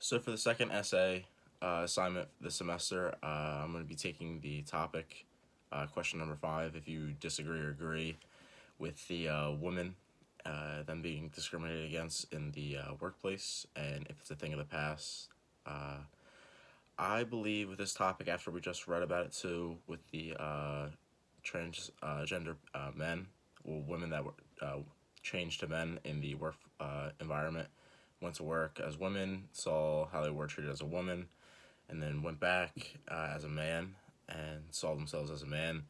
So for the second essay assignment this semester, I'm going to be taking the topic, question number 5, if you disagree or agree with the women, them being discriminated against in the workplace, and if it's a thing of the past. I believe with this topic, after we just read about it too, with the transgender men, or women that were changed to men in the work environment, went to work as women, saw how they were treated as a woman, and then went back as a man and saw themselves as a man.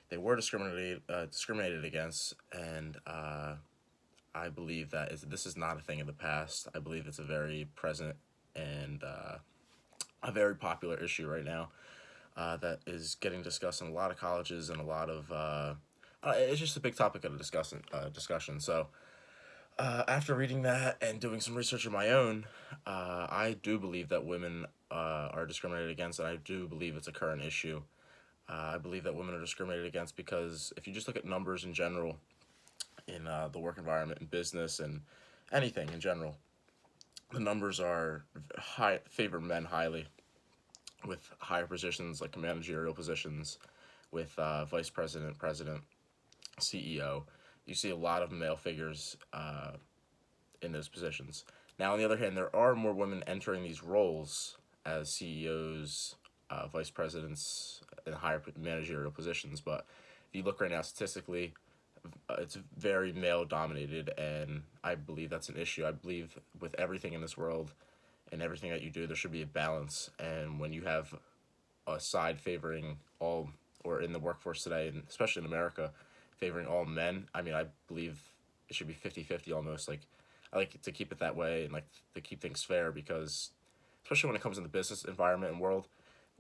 They were discriminated against, and I believe that this is not a thing of the past. I believe it's a very present and a very popular issue right now that is getting discussed in a lot of colleges and a lot of. It's just a big topic of discussion. So after reading that and doing some research of my own, I do believe that women are discriminated against, and I do believe it's a current issue. I believe that women are discriminated against because if you just look at numbers in general, in the work environment, in business, and anything in general, the numbers are favor men highly, with higher positions like managerial positions, with vice president, president, CEO. You see a lot of male figures in those positions. Now, on the other hand, there are more women entering these roles as CEOs, vice presidents, and higher managerial positions. But if you look right now statistically, it's very male dominated, and I believe that's an issue. I believe with everything in this world and everything that you do, there should be a balance. And when you have a side favoring all, or in the workforce today, and especially in America, favoring all men, I mean, I believe it should be 50-50 almost. Like, I like to keep it that way and like to keep things fair because, especially when it comes in the business environment and world,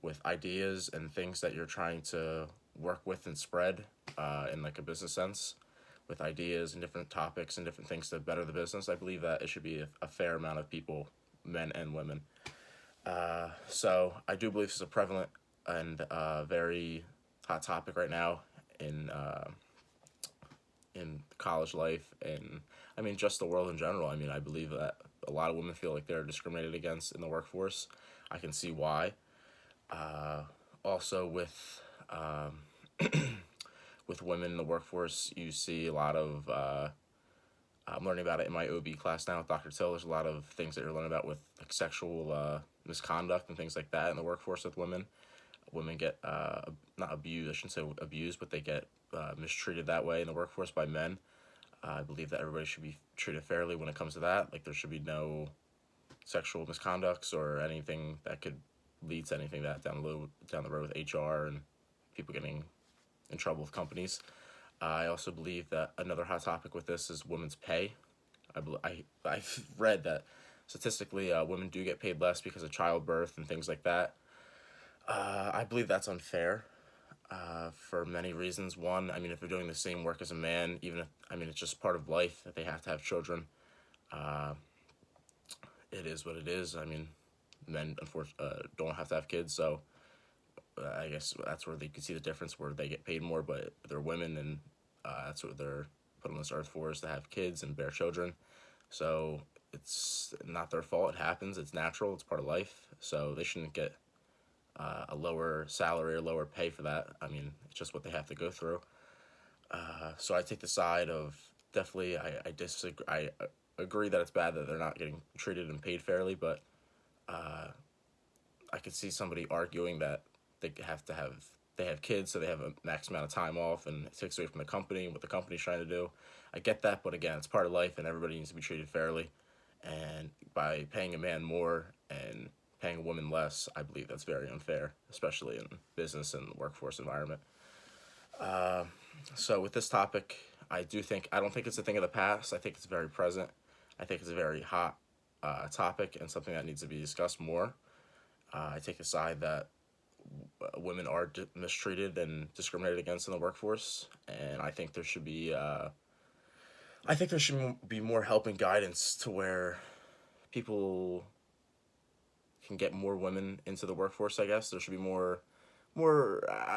with ideas and things that you're trying to work with and spread in like a business sense, with ideas and different topics and different things to better the business, I believe that it should be a fair amount of people, men and women. So I do believe this is a prevalent and very hot topic right now in college life, and I mean just the world in general. I mean, I believe that a lot of women feel like they're discriminated against in the workforce. I can see why. Also with women in the workforce, you see a lot of. I'm learning about it in my OB class now with Dr. Till. There's a lot of things that you're learning about with like sexual misconduct and things like that in the workforce with women. Women get not abused. I shouldn't say abused, but they get mistreated that way in the workforce by men. I believe that everybody should be treated fairly when it comes to that. Like there should be no sexual misconducts or anything that could lead to anything that down the road with HR and people getting in trouble with companies. I also believe that another hot topic with this is women's pay. I've read that statistically women do get paid less because of childbirth and things like that. I believe that's unfair for many reasons. One, I mean, if they're doing the same work as a man, even if, I mean, it's just part of life that they have to have children. It is what it is. I mean, men unfortunately don't have to have kids, so I guess that's where they can see the difference, where they get paid more, but they're women, and that's what they're put on this earth for, is to have kids and bear children. So it's not their fault. It happens. It's natural. It's part of life. So they shouldn't get a lower salary or lower pay for that. I mean, it's just what they have to go through. So I take the side of definitely. I disagree. I agree that it's bad that they're not getting treated and paid fairly, but I could see somebody arguing that they have kids, so they have a max amount of time off, and it takes away from the company and what the company's trying to do. I get that, but again, it's part of life, and everybody needs to be treated fairly. And by paying a man more and paying a woman less, I believe that's very unfair, especially in business and workforce environment. So with this topic, I don't think it's a thing of the past. I think it's very present. I think it's a very hot topic and something that needs to be discussed more. I take the side that women are mistreated and discriminated against in the workforce, and I think there should be more help and guidance to where people can get more women into the workforce. I guess there should be more.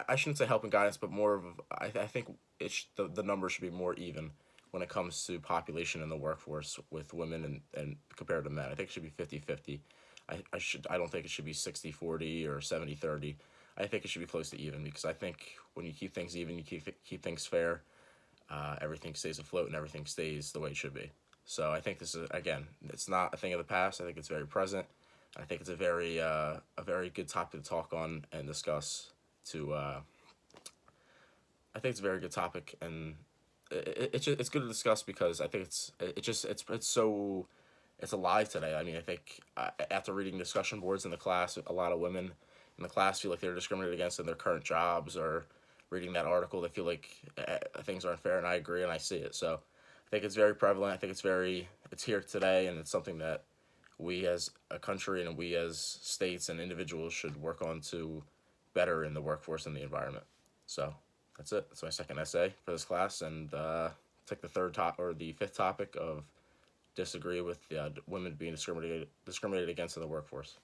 I shouldn't say help and guidance, but more of I think the numbers should be more even, when it comes to population in the workforce with women and compared to men. I think it should be 50-50. I don't think it should be 60-40 or 70-30. I think it should be close to even, because I think when you keep things even, you keep things fair, everything stays afloat and everything stays the way it should be. So I think this is, again, it's not a thing of the past. I think it's very present. I think it's a very good topic to talk on and discuss. To I think it's a very good topic, and it's good to discuss because I think it's alive today. I mean, I think after reading discussion boards in the class, a lot of women in the class feel like they're discriminated against in their current jobs, or reading that article, they feel like things are unfair, and I agree and I see it. So I think it's very prevalent. I think it's here today, and it's something that we as a country and we as states and individuals should work on to better in the workforce and the environment. So that's it. That's my second essay for this class, and take the the fifth topic of disagree with women being discriminated against in the workforce.